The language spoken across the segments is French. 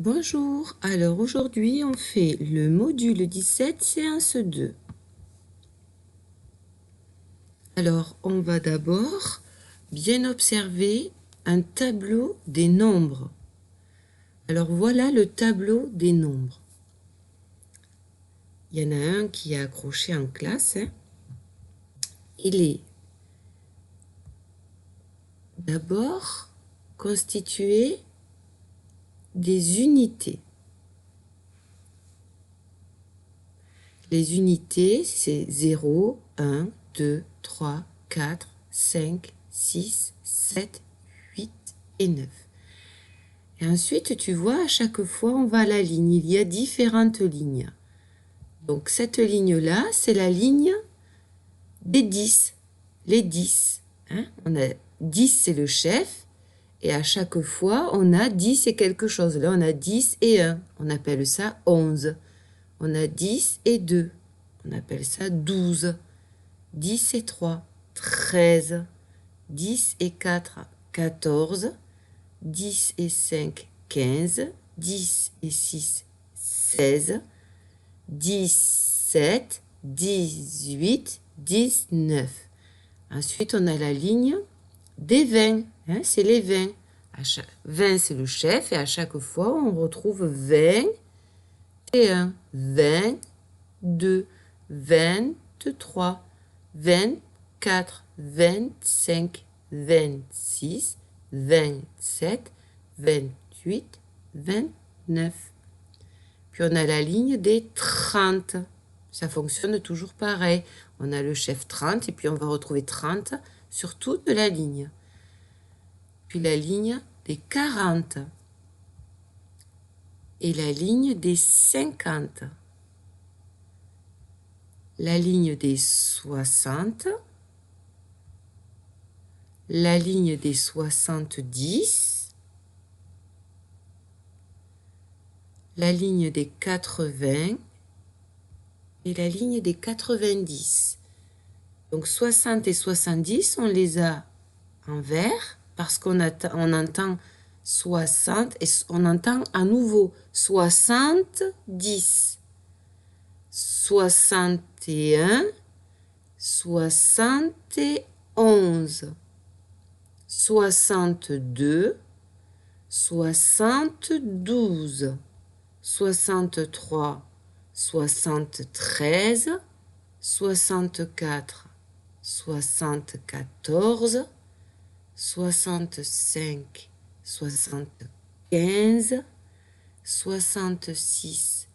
Bonjour, alors aujourd'hui on fait le module 17 séance 2. Alors on va d'abord bien observer un tableau des nombres. Alors voilà le tableau des nombres. Il y en a un qui est accroché en classe. Il est d'abord constitué des unités. Les unités, c'est 0, 1, 2, 3, 4, 5, 6, 7, 8 et 9. Et ensuite, tu vois, à chaque fois, on va à la ligne. Il y a différentes lignes. Donc, cette ligne-là, c'est la ligne des 10. Les 10. On a 10, c'est le chef. Et à chaque fois, on a 10 et quelque chose. Là, on a 10 et 1. On appelle ça 11. On a 10 et 2. On appelle ça 12. 10 et 3, 13. 10 et 4, 14. 10 et 5, 15. 10 et 6, 16. 17, 18, 19. Ensuite, on a la ligne des 20. C'est les 20. 20, c'est le chef. Et à chaque fois, on retrouve 20 et 1. 22, 23, 24, 25, 26, 27, 28, 29. Puis on a la ligne des 30. Ça fonctionne toujours pareil. On a le chef 30 et puis on va retrouver 30 sur toute la ligne. Puis la ligne des 40 et la ligne des 50. La ligne des 60, la ligne des 70, la ligne des 80 et la ligne des 90. Donc 60 et 70, on les a en vert parce qu'on entend 60 et on entend à nouveau 70, 61, 71, 62, 72, 63, 73, 64, 74, 65, 75, 66,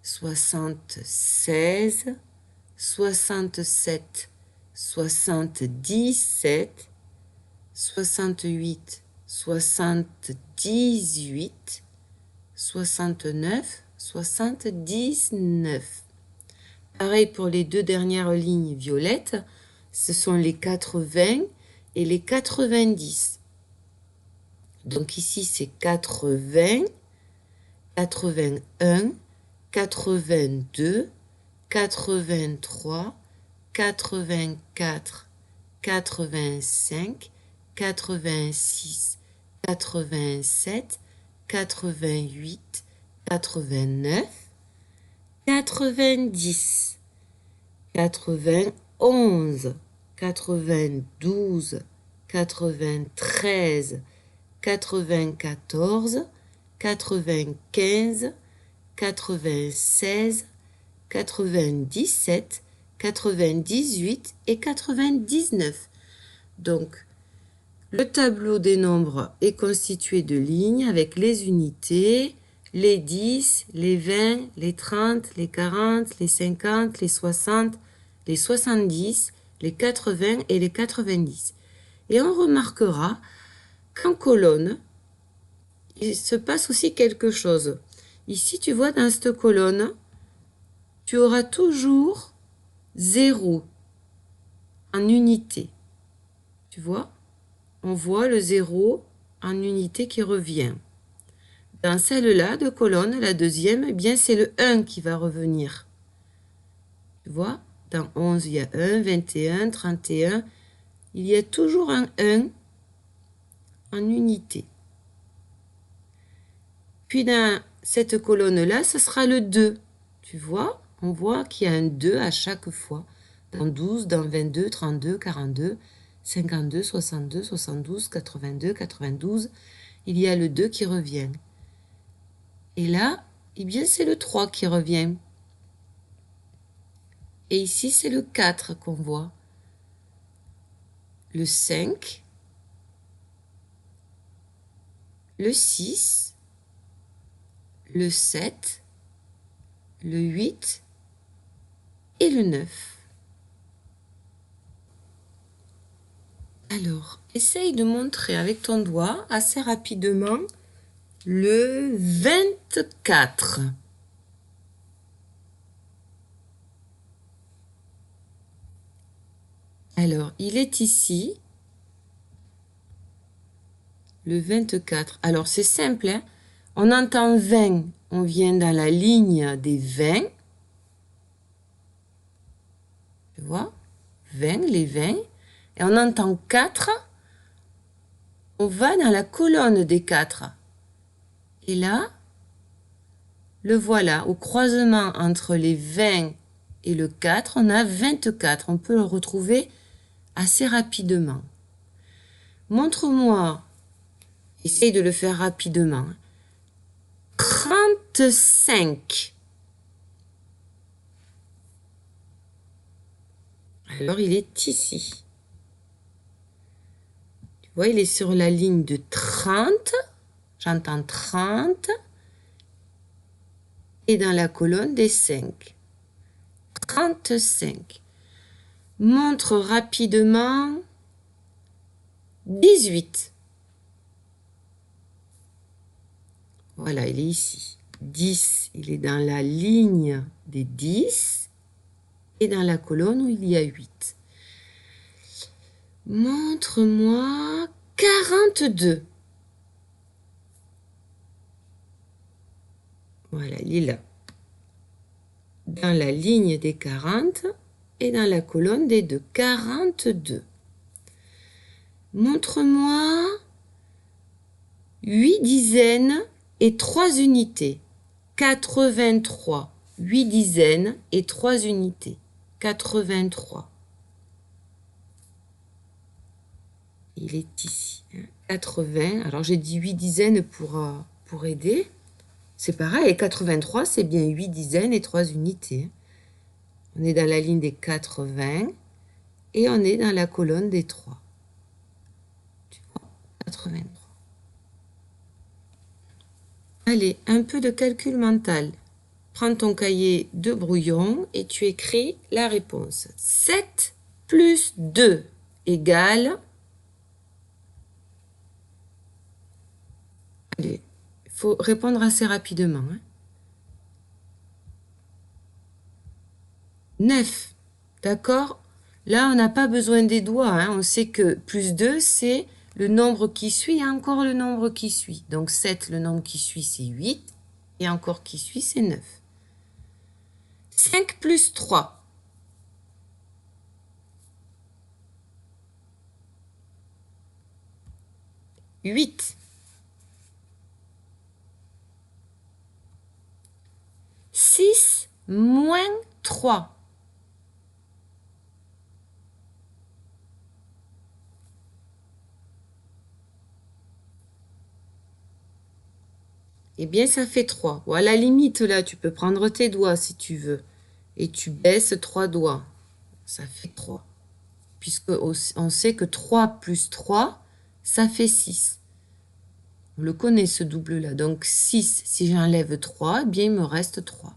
76, 67, 77, 68, 78, 69, 79. Pareil pour les deux dernières lignes violettes, ce sont les 80 et les 90. Donc ici c'est 80, 81, 82, 83, 84, 85, 86, 87, 88, 89, 90, 91, 92, 93, 94, 95, 96, 97, 98 et 99. Donc, le tableau des nombres est constitué de lignes avec les unités, les 10, les 20, les 30, les 40, les 50, les 60, les 70, les 80 et les 90. Et on remarquera qu'en colonne, il se passe aussi quelque chose. Ici, tu vois, dans cette colonne, tu auras toujours 0 en unité. Tu vois? On voit le 0 en unité qui revient. Dans celle-là de colonne, la deuxième, eh bien c'est le 1 qui va revenir. Tu vois? Dans 11, il y a 1, 21, 31. Il y a toujours un 1 en unité. Puis dans cette colonne-là, ce sera le 2. Tu vois? On voit qu'il y a un 2 à chaque fois. Dans 12, dans 22, 32, 42, 52, 62, 72, 82, 92. Il y a le 2 qui revient. Et là, eh bien, c'est le 3 qui revient. Et ici, c'est le 4 qu'on voit. Le 5. Le 6. Le 7. Le 8 et le 9. Alors, essaye de montrer avec ton doigt assez rapidement le 24. Alors, il est ici, le 24. Alors, c'est simple, hein? On entend 20, on vient dans la ligne des 20. Tu vois? 20, les 20. Et on entend 4, on va dans la colonne des 4. Et là, le voilà, au croisement entre les 20 et le 4, on a 24. On peut le retrouver assez rapidement. Montre-moi, essaye de le faire rapidement. 35. Alors, il est ici. Tu vois, il est sur la ligne de 30. J'entends 30. Et dans la colonne des 5. 35. Montre rapidement 18. Voilà, il est ici. 10, il est dans la ligne des 10 et dans la colonne où il y a 8. Montre-moi 42. Voilà, il est là. Dans la ligne des 40 et dans la colonne des 2. 42. Montre-moi 8 dizaines et 3 unités. 83. 8 dizaines et 3 unités. 83. Il est ici. 80. Alors, j'ai dit 8 dizaines pour aider. C'est pareil, et 83, c'est bien 8 dizaines et 3 unités. On est dans la ligne des 80 et on est dans la colonne des 3. Tu vois, 83. Allez, un peu de calcul mental. Prends ton cahier de brouillon et tu écris la réponse. 7 plus 2 égale... Allez, il faut répondre assez rapidement. 9, d'accord? Là, on n'a pas besoin des doigts. Hein. On sait que plus 2, c'est le nombre qui suit et encore le nombre qui suit. Donc 7, le nombre qui suit, c'est 8. Et encore qui suit, c'est 9. 5 plus 3. « 8. 6 moins 3. Eh bien, ça fait 3. Ou à la limite, là, tu peux prendre tes doigts si tu veux. Et tu baisses 3 doigts. Ça fait 3. Puisque on sait que 3 plus 3, ça fait 6. On le connaît, ce double-là. Donc, 6, si j'enlève 3, eh bien, il me reste 3.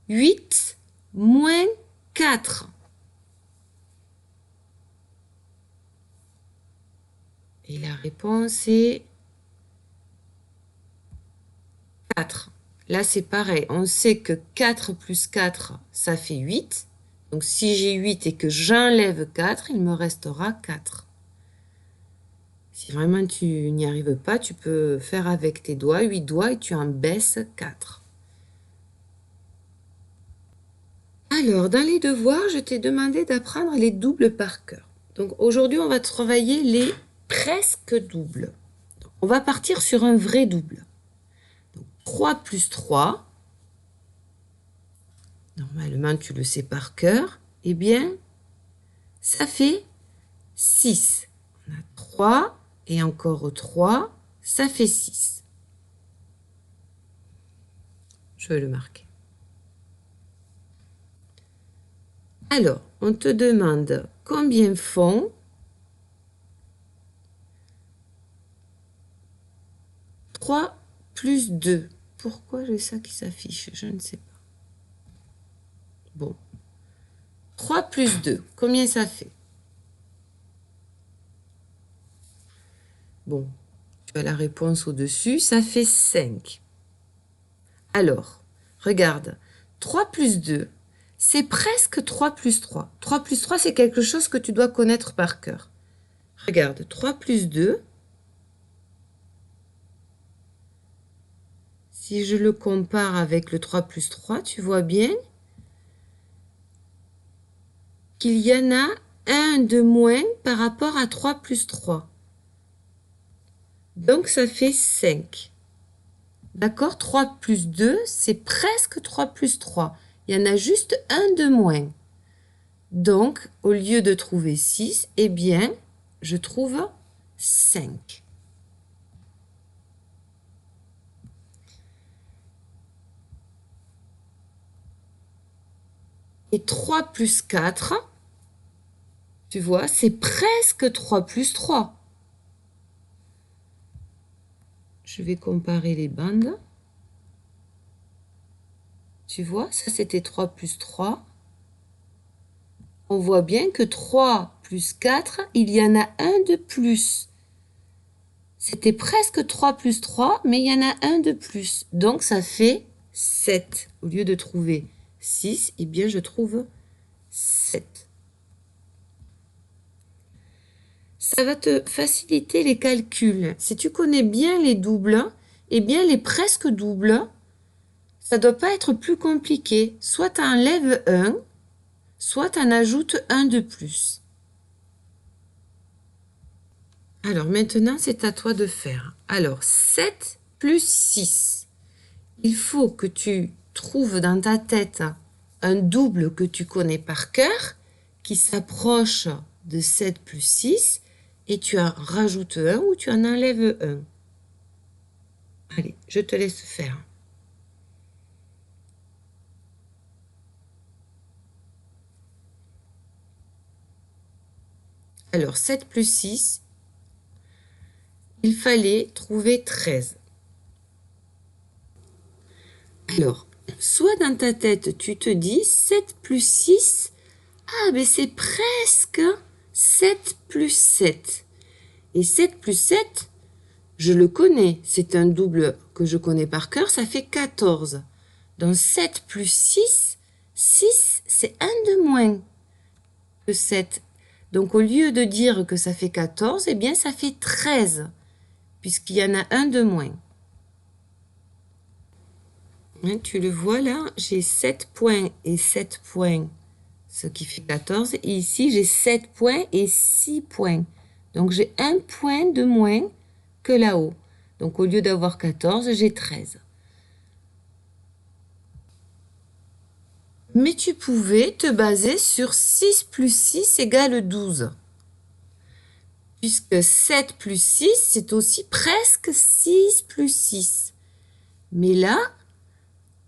8 moins 4. Et la réponse est 4. Là, c'est pareil. On sait que 4 plus 4, ça fait 8. Donc, si j'ai 8 et que j'enlève 4, il me restera 4. Si vraiment tu n'y arrives pas, tu peux faire avec tes doigts, 8 doigts, et tu en baisses 4. Alors, dans les devoirs, je t'ai demandé d'apprendre les doubles par cœur. Donc, aujourd'hui, on va travailler les presque doubles. Donc, on va partir sur un vrai double. Donc, 3 plus 3, normalement tu le sais par cœur, eh bien, ça fait 6. On a 3 et encore 3, ça fait 6. Je vais le marquer. Alors, on te demande combien font 3 plus 2. Pourquoi j'ai ça qui s'affiche? Je ne sais pas. Bon. 3 plus 2, combien ça fait? Bon, tu as la réponse au-dessus, ça fait 5. Alors, regarde, 3 plus 2, c'est presque 3 plus 3. 3 plus 3, c'est quelque chose que tu dois connaître par cœur. Regarde, 3 plus 2, si je le compare avec le 3 plus 3, tu vois bien qu'il y en a un de moins par rapport à 3 plus 3. Donc, ça fait 5. D'accord? 3 plus 2, c'est presque 3 plus 3. Il y en a juste un de moins. Donc, au lieu de trouver 6, eh bien, je trouve 5. Et 3 plus 4, tu vois, c'est presque 3 plus 3. Je vais comparer les bandes. Tu vois, ça c'était 3 plus 3. On voit bien que 3 plus 4, il y en a un de plus. C'était presque 3 plus 3, mais il y en a un de plus. Donc, ça fait 7. Au lieu de trouver 6, eh bien, je trouve 7. Ça va te faciliter les calculs. Si tu connais bien les doubles, eh bien, les presque doubles, ça ne doit pas être plus compliqué. Soit tu enlèves 1, soit tu en ajoutes un de plus. Alors, maintenant, c'est à toi de faire. Alors, 7 plus 6. Il faut que tu trouves dans ta tête un double que tu connais par cœur, qui s'approche de 7 plus 6, et tu en rajoutes un ou tu en enlèves un. Allez, je te laisse faire. Alors, 7 plus 6, il fallait trouver 13. Alors, soit dans ta tête, tu te dis 7 plus 6, ah, mais c'est presque 7 plus 7. Et 7 plus 7, je le connais, c'est un double que je connais par cœur, ça fait 14. Donc 7 plus 6, 6, c'est un de moins que 7. Donc au lieu de dire que ça fait 14, eh bien ça fait 13, puisqu'il y en a un de moins. Hein, tu le vois là, j'ai 7 points et 7 points, ce qui fait 14. Et ici, j'ai 7 points et 6 points. Donc j'ai un point de moins que là-haut. Donc au lieu d'avoir 14, j'ai 13. Mais tu pouvais te baser sur 6 plus 6 égale 12. Puisque 7 plus 6, c'est aussi presque 6 plus 6. Mais là,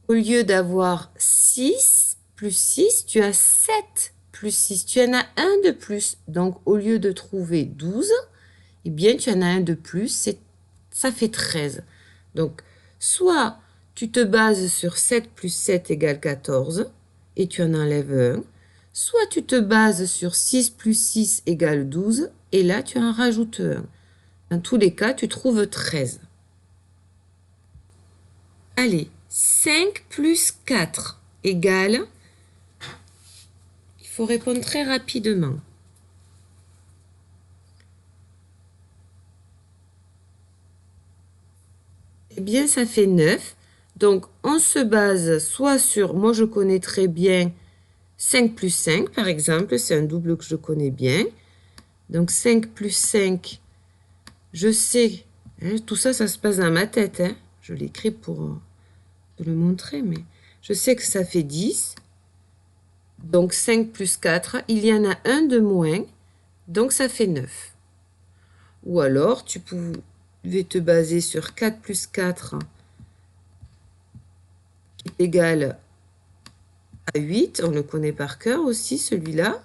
au lieu d'avoir 6 plus 6, tu as 7 plus 6. Tu en as un de plus. Donc, au lieu de trouver 12, eh bien, tu en as un de plus. Ça fait 13. Donc, soit tu te bases sur 7 plus 7 égale 14 et tu en enlèves un. Soit tu te bases sur 6 plus 6 égale 12 et là, tu en rajoutes un. Dans tous les cas, tu trouves 13. Allez, 5 plus 4 égale... Il faut répondre très rapidement. Eh bien, ça fait 9. Donc, on se base soit sur... Moi, je connais très bien 5 plus 5, par exemple. C'est un double que je connais bien. Donc, 5 plus 5, je sais. Hein, tout ça, ça se passe dans ma tête. Hein. Je l'écris pour te le montrer, mais je sais que ça fait 10. Donc 5 plus 4, il y en a un de moins, donc ça fait 9. Ou alors, tu pouvais te baser sur 4 plus 4 qui est égal à 8. On le connaît par cœur aussi, celui-là.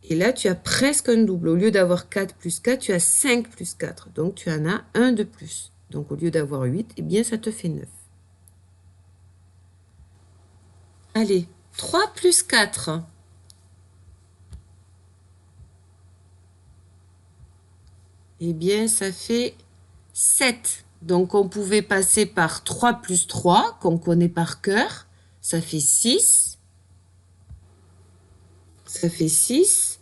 Et là, tu as presque un double. Au lieu d'avoir 4 plus 4, tu as 5 plus 4. Donc, tu en as un de plus. Donc, au lieu d'avoir 8, eh bien, ça te fait 9. Allez, 3 plus 4. Eh bien, ça fait 7. Donc, on pouvait passer par 3 plus 3, qu'on connaît par cœur. Ça fait 6. Ça fait 6.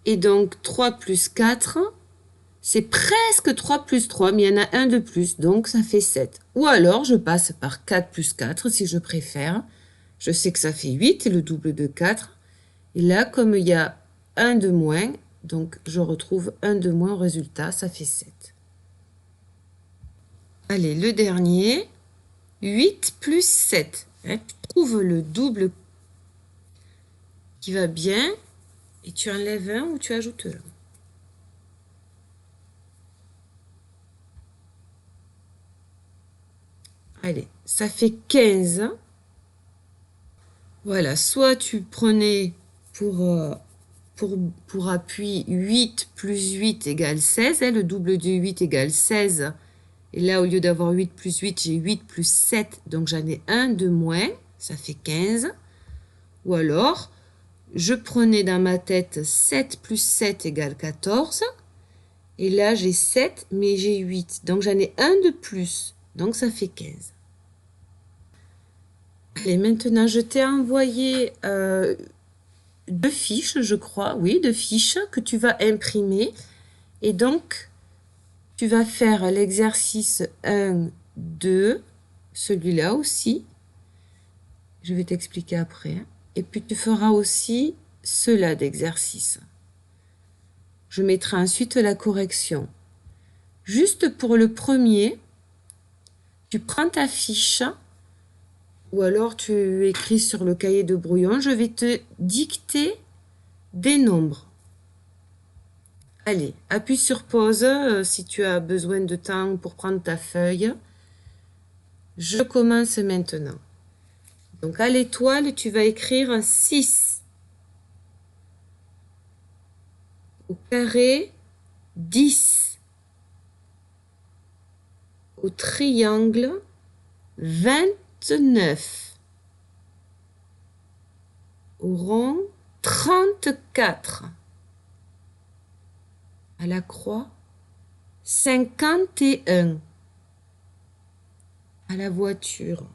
Et donc, 3 plus 4, c'est presque 3 plus 3, mais il y en a un de plus, donc ça fait 7. Ou alors, je passe par 4 plus 4, si je préfère. Je sais que ça fait 8, le double de 4. Et là, comme il y a un de moins, donc je retrouve un de moins au résultat, ça fait 7. Allez, le dernier, 8 plus 7. Hein, tu trouves le double qui va bien, et tu enlèves un ou tu ajoutes un. Allez, ça fait 15. Voilà, soit tu prenais pour appui 8 plus 8 égale 16. Hein, le double de 8 égale 16. Et là, au lieu d'avoir 8 plus 8, j'ai 8 plus 7. Donc, j'en ai un de moins. Ça fait 15. Ou alors, je prenais dans ma tête 7 plus 7 égale 14. Et là, j'ai 7, mais j'ai 8. Donc, j'en ai un de plus. Donc, ça fait 15. Allez, maintenant, je t'ai envoyé 2 fiches, je crois. Oui, 2 fiches que tu vas imprimer. Et donc, tu vas faire l'exercice 1, 2, celui-là aussi. Je vais t'expliquer après. Et puis, tu feras aussi ceux-là d'exercice. Je mettrai ensuite la correction. Juste pour le premier, tu prends ta fiche ou alors tu écris sur le cahier de brouillon. Je vais te dicter des nombres. Allez, appuie sur pause si tu as besoin de temps pour prendre ta feuille. Je commence maintenant. Donc à l'étoile, tu vas écrire 6. Au carré, 10. Au triangle, 29. Au rond, 34. À la croix, 51. À la voiture,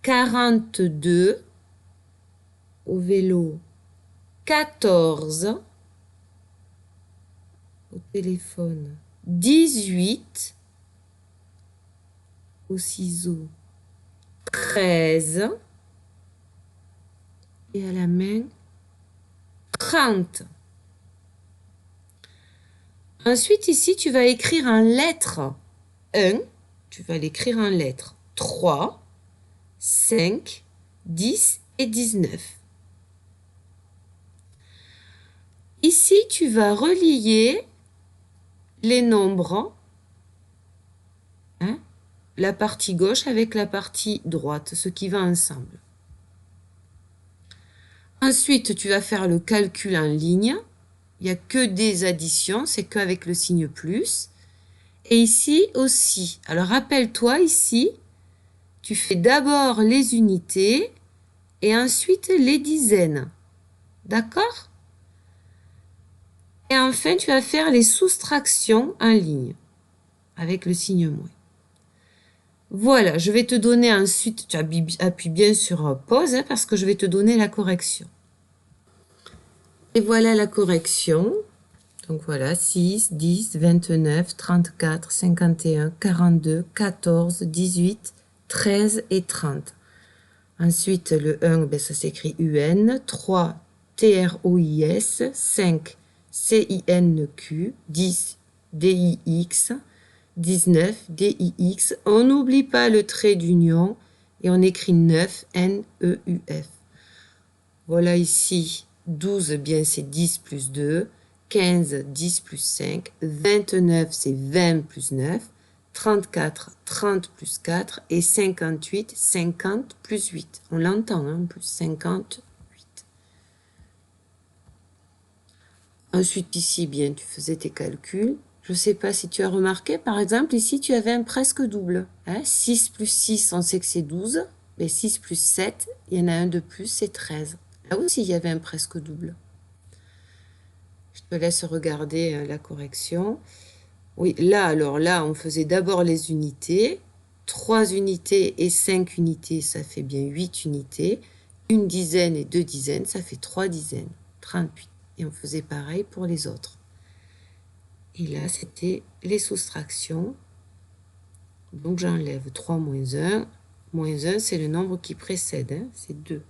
42. Au vélo, 14. Au téléphone, 18. Au ciseau, 13. Et à la main, 30. Ensuite, ici, tu vas écrire en lettres 1. Tu vas l'écrire en lettres 3, 5, 10 et 19. Ici, tu vas relier les nombres, hein, la partie gauche avec la partie droite, ce qui va ensemble. Ensuite, tu vas faire le calcul en ligne. Il n'y a que des additions, c'est qu'avec le signe plus. Et ici aussi. Alors, rappelle-toi, ici, tu fais d'abord les unités et ensuite les dizaines. D'accord? Et enfin, tu vas faire les soustractions en ligne avec le signe moins. Voilà, je vais te donner ensuite, tu appuies bien sur pause hein, parce que je vais te donner la correction. Et voilà la correction. Donc voilà, 6, 10, 29, 34, 51, 42, 14, 18, 13 et 30. Ensuite, le 1, ben, ça s'écrit UN, 3, TROIS, 5, CINQ, 10, DIX, 19, DIX. On n'oublie pas le trait d'union et on écrit 9, NEUF. Voilà ici, 12, bien c'est 10 plus 2, 15, 10 plus 5, 29, c'est 20 plus 9, 34, 30 plus 4 et 58, 50 plus 8. On l'entend, hein, plus 58. Ensuite, ici, bien, tu faisais tes calculs. Je ne sais pas si tu as remarqué, par exemple, ici, tu avais un presque double. Hein? 6 plus 6, on sait que c'est 12. Mais 6 plus 7, il y en a un de plus, c'est 13. Là aussi, il y avait un presque double. Je te laisse regarder la correction. Oui, là, alors là, on faisait d'abord les unités. 3 unités et 5 unités, ça fait bien 8 unités. Une dizaine et 2 dizaines, ça fait 3 dizaines, 38. Et on faisait pareil pour les autres. Et là, c'était les soustractions. Donc, j'enlève 3 moins 1. Moins 1, c'est le nombre qui précède, hein, c'est 2.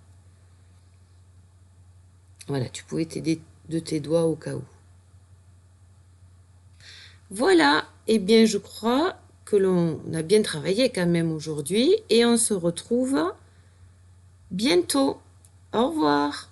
Voilà, tu pouvais t'aider de tes doigts au cas où. Voilà, eh bien, je crois que l'on a bien travaillé quand même aujourd'hui et on se retrouve bientôt. Au revoir.